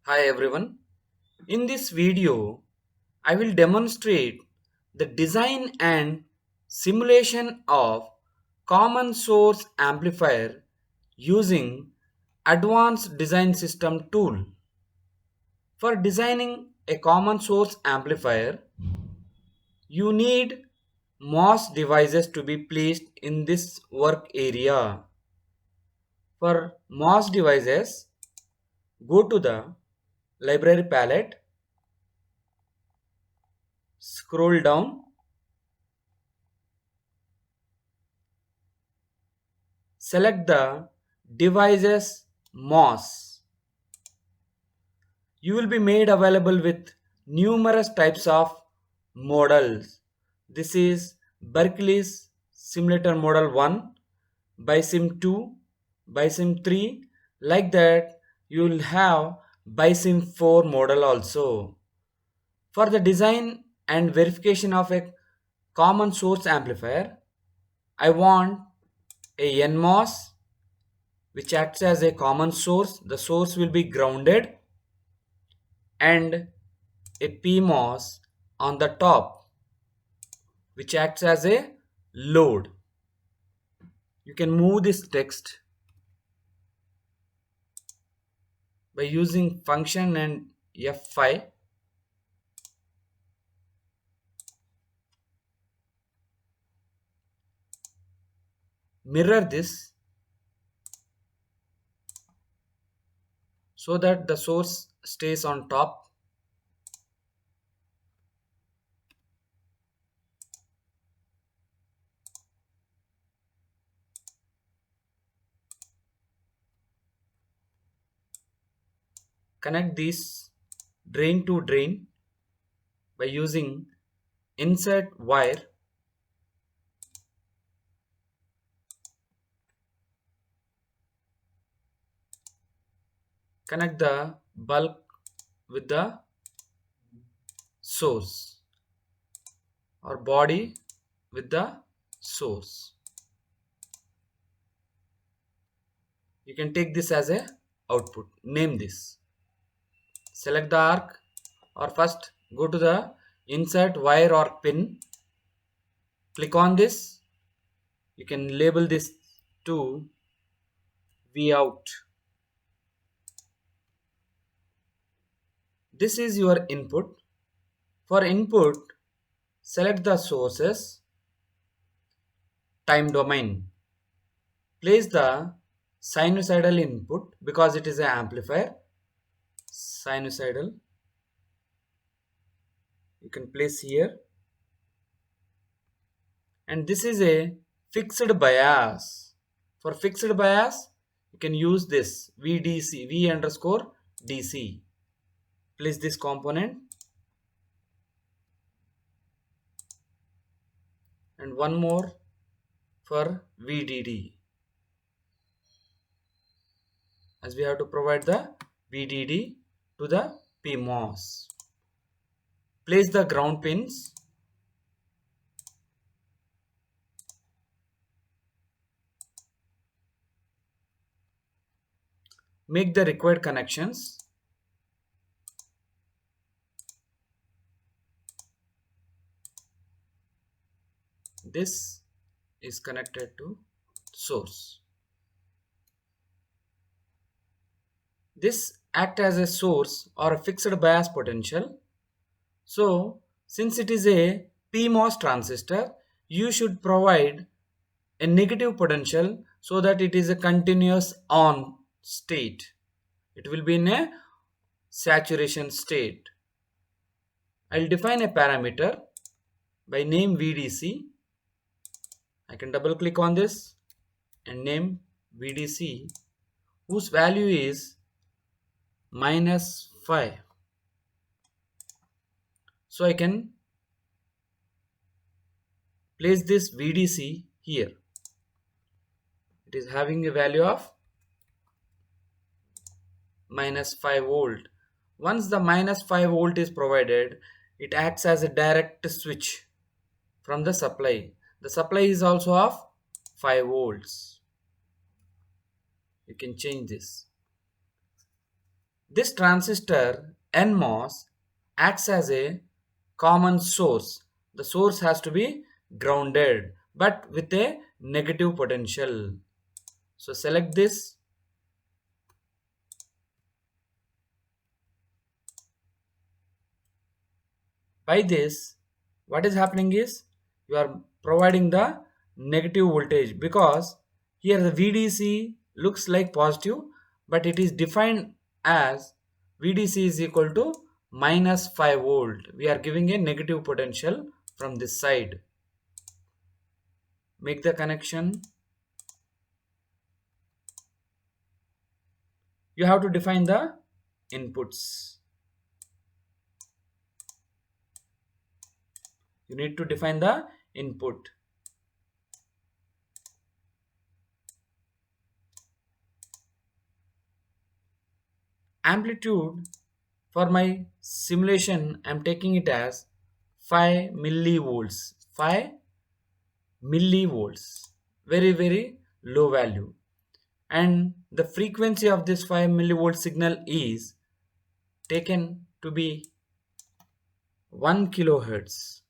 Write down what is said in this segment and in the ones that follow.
Hi everyone. In this video, I will demonstrate the design and simulation of common source amplifier using advanced design system tool. For designing a common source amplifier, you need MOS devices to be placed in this work area. For MOS devices, go to the library palette, scroll down, select the devices MOS. You will be made available with numerous types of models. This is Berkeley's simulator model 1, BISIM 2, BISIM 3. Like that, you will have BISIM 4 model also. For the design and verification of a common source amplifier, I want a NMOS which acts as a common source. The source will be grounded, and a PMOS on the top which acts as a load. You can move this text by using function and F5. Mirror this so that the source stays on top. Connect this drain to drain by using insert wire. Connect the bulb with the source or body with the source. You can take this as a output. Name this. Select the arc, or first go to the insert wire or pin. Click on this. You can label this to V out. This is your input. For input, select the sources, time domain. Place the sinusoidal input because it is an amplifier. Sinusoidal. You can place here. And this is a fixed bias. For fixed bias, you can use this VDC, V underscore DC. Place this component, and one more for VDD, as we have to provide the VDD to the PMOS. Place the ground pins. Make the required connections. This is connected to source. This act as a source or a fixed bias potential. So since it is a PMOS transistor, you should provide a negative potential so that it is a continuous on state. It will be in a saturation state. I'll define a parameter by name VDC. I can double click on this and name VDC, whose value is -5. So I can place this VDC here. It is having a value of -5 volt. Once the -5 volt is provided, it acts as a direct switch from the supply. The supply is also of 5 volts. You can change this. This transistor NMOS acts as a common source. The source has to be grounded but with a negative potential. So select this. By this, what is happening is you are providing the negative voltage, because here the VDC looks like positive, but it is defined as VDC is equal to minus 5 volt. We are giving a negative potential from this side. Make the connection. You have to define the inputs. You need to define the input. Amplitude for my simulation, I'm taking it as 5 millivolts. 5 millivolts. Very low value. And the frequency of this 5 millivolt signal is taken to be 1 kilohertz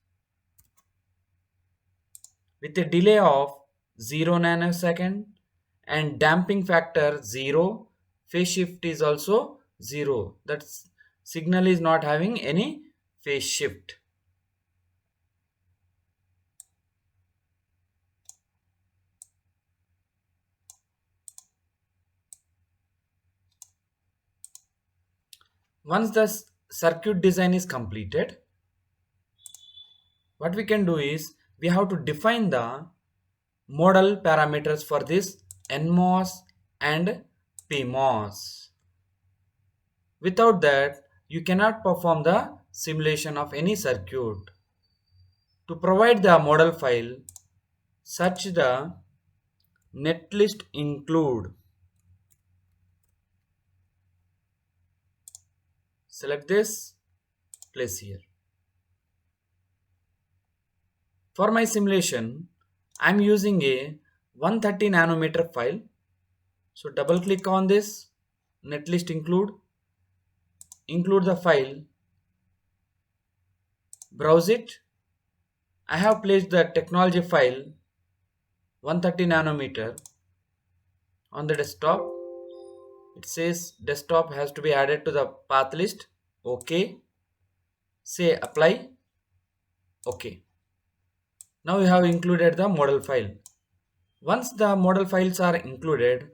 with a delay of 0 nanosecond and damping factor 0. Phase shift is also 0. That signal is not having any phase shift. Once the circuit design is completed, what we can do is we have to define the model parameters for this NMOS and PMOS. Without that, you cannot perform the simulation of any circuit. To provide the model file, search the netlist include. Select this, place here. For my simulation, I am using a 130 nanometer file. So double click on this netlist include the file, browse it. I have placed the technology file 130 nanometer on the desktop. It says desktop has to be added to the path list. OK. Say apply. OK. Now we have included the model file. Once the model files are included,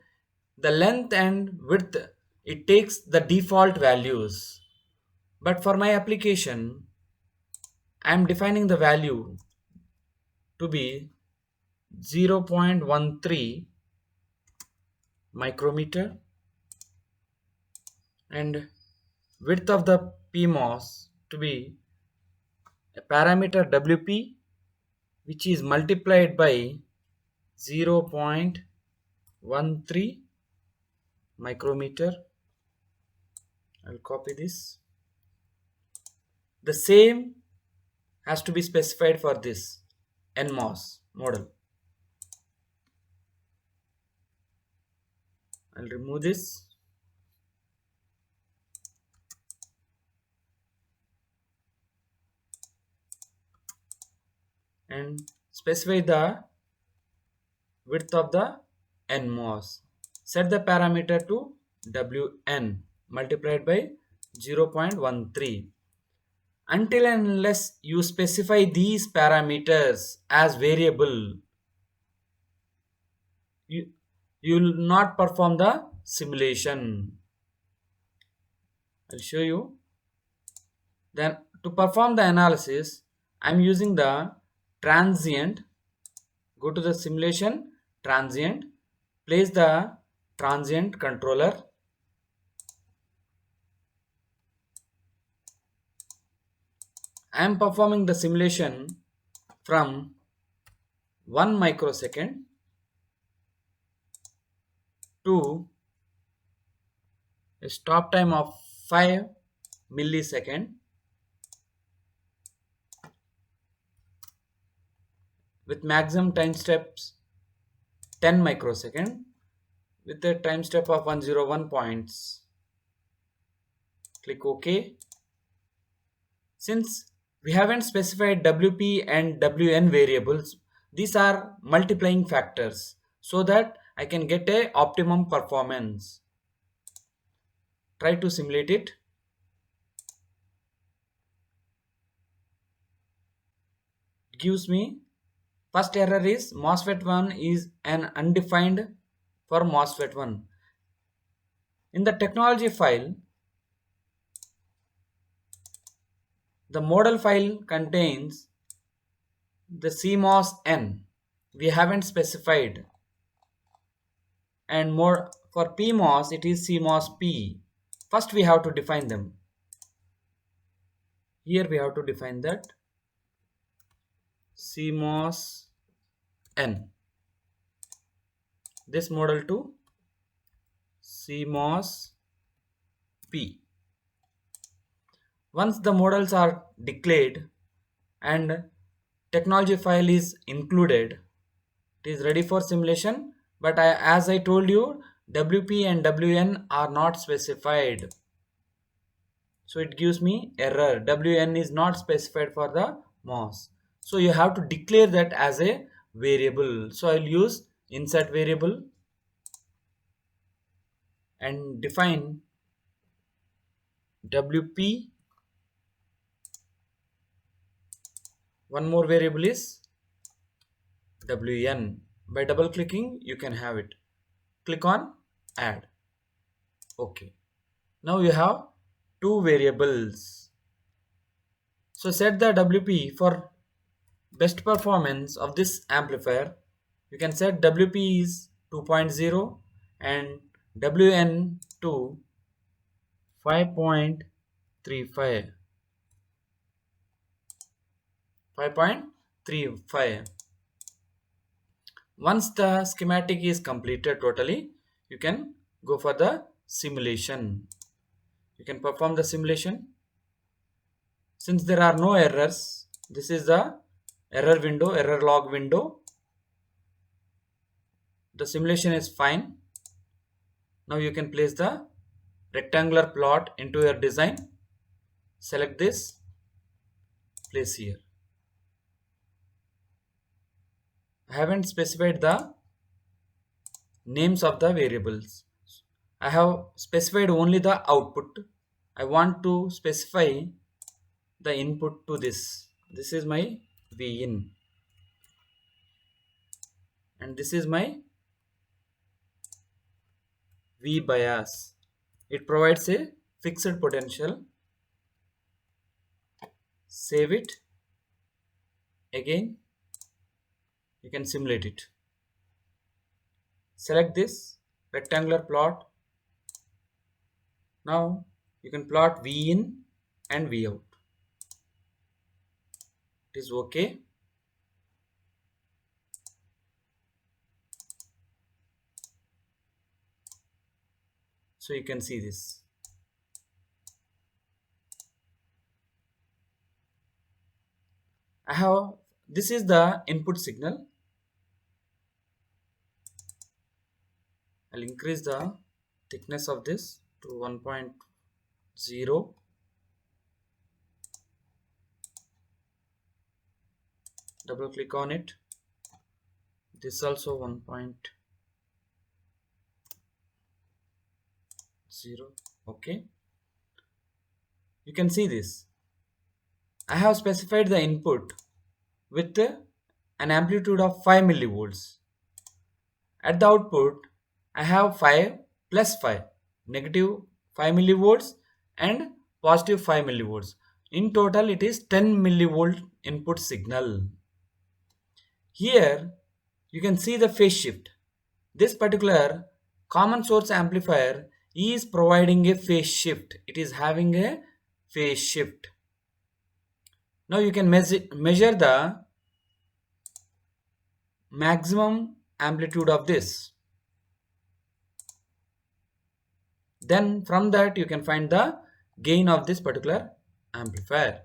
the length and width, it takes the default values. But for my application, I am defining the value to be 0.13 micrometer and width of the PMOS to be a parameter WP, which is multiplied by 0.13 micrometer. I'll copy this. The same has to be specified for this NMOS model. I'll remove this. And specify the width of the NMOS. Set the parameter to WN multiplied by 0.13. Until and unless you specify these parameters as variable, you will not perform the simulation. I'll show you. Then to perform the analysis, I'm using the transient. Go to the simulation, transient, place the transient controller. I am performing the simulation from 1 microsecond to a stop time of 5 millisecond with maximum time steps 10 microsecond with a time step of 101 points. Click OK. Since we haven't specified WP and WN variables, these are multiplying factors so that I can get a optimum performance. Try to simulate it. It gives me first error is MOSFET 1 is an undefined for MOSFET 1. In the technology file, the model file contains the CMOS N. We haven't specified, and more for PMOS it is CMOS P. First we have to define them. Here we have to define that CMOS N. This model to CMOS P. Once the models are declared and technology file is included, it is ready for simulation. But as I told you, WP and WN are not specified. So it gives me error. WN is not specified for the MOS. So you have to declare that as a variable. So I'll use insert variable and define WP. One more variable is WN. By double clicking you can have it. Click on add. Okay. Now you have two variables. So set the WP for best performance of this amplifier. You can set WP is 2.0 and WN to 5.35. 5.35. Once the schematic is completed totally, you can go for the simulation. You can perform the simulation. Since there are no errors, this is the error window, error log window. The simulation is fine. Now you can place the rectangular plot into your design. Select this, place here. I haven't specified the names of the variables. I have specified only the output. I want to specify the input to this. This is my V in and this is my V bias. It provides a fixed potential. Save it. Again you can simulate it. Select this rectangular plot. Now you can plot V in and V out. It is okay. So you can see this. This is the input signal. I'll increase the thickness of this to 1.0. Double click on it. This also 1.0. Okay. You can see this. I have specified the input with an amplitude of 5 millivolts. At the output, I have 5 plus 5, negative 5 millivolts and positive 5 millivolts. In total, it is 10 millivolt input signal. Here, you can see the phase shift. This particular common source amplifier is providing a phase shift. It is having a phase shift. Now you can measure the maximum amplitude of this. Then from that you can find the gain of this particular amplifier.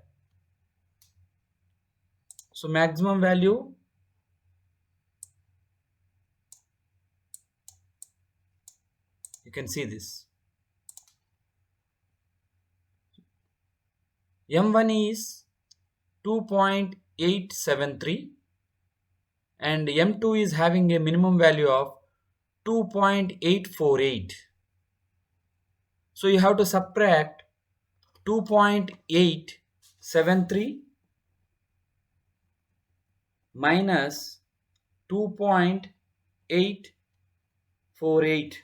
So maximum value, you can see this. M1 is 2.873 and M2 is having a minimum value of 2.848. So you have to subtract 2.873 minus 2.848.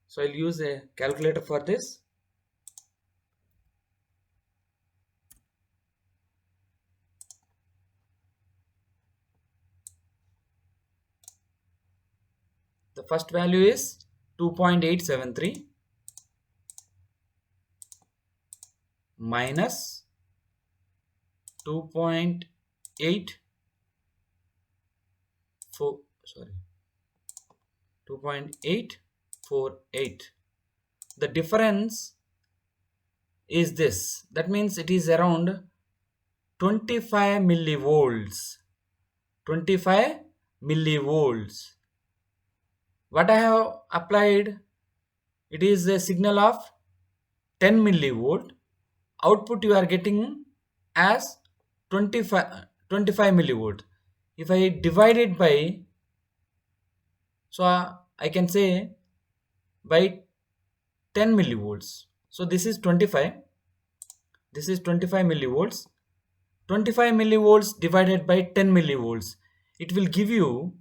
So I'll use a calculator for this. The first value is 2.873 minus 2.84, sorry, 2.848. The difference is this. That means it is around 25 millivolts. 25 millivolts. What I have applied, it is a signal of 10 millivolt. Output you are getting as 25 millivolt. If I divide it by, so I can say by 10 millivolts. So this is 25. This is 25 millivolts. 25 millivolts divided by 10 millivolts. It will give you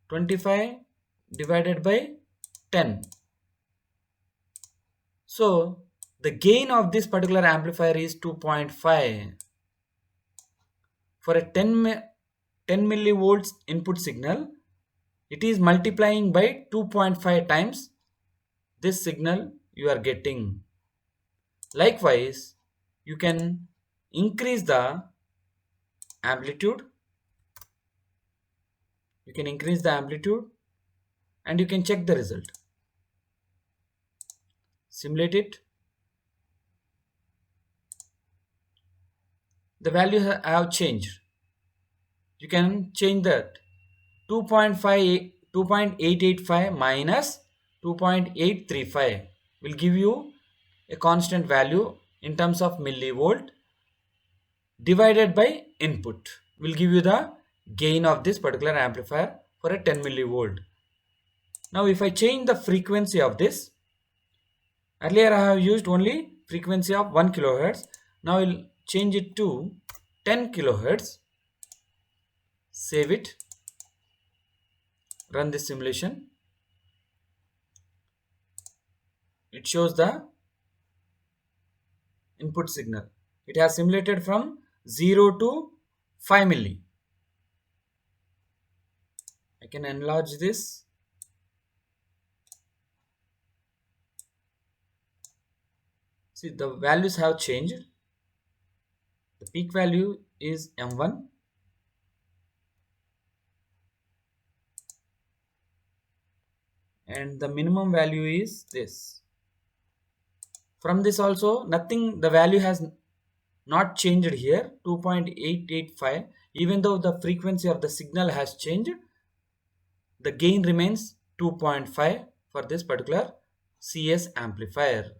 25 divided by 10. So the gain of this particular amplifier is 2.5. For a 10 millivolts input signal, it is multiplying by 2.5 times this signal you are getting. Likewise, you can increase the amplitude. You can increase the amplitude and you can check the result. Simulate it. The value have changed. You can change that. 2.885 minus 2.835 will give you a constant value in terms of millivolt divided by input will give you the gain of this particular amplifier for a 10 millivolt. Now if I change the frequency of this, earlier I have used only frequency of 1 kilohertz. Now I will change it to 10 kilohertz. Save it. Run this simulation. It shows the input signal. It has simulated from 0 to 5 milli. I can enlarge this. See, the values have changed. The peak value is M1. And the minimum value is this. From this also, nothing, the value has not changed here, 2.885. Even though the frequency of the signal has changed, the gain remains 2.5 for this particular CS amplifier.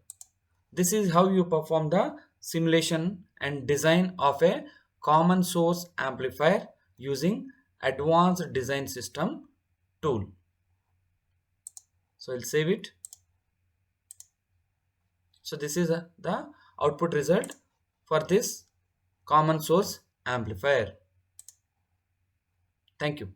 This is how you perform the simulation and design of a common source amplifier using advanced design system tool. So I'll save it. So this is the output result for this common source amplifier. Thank you.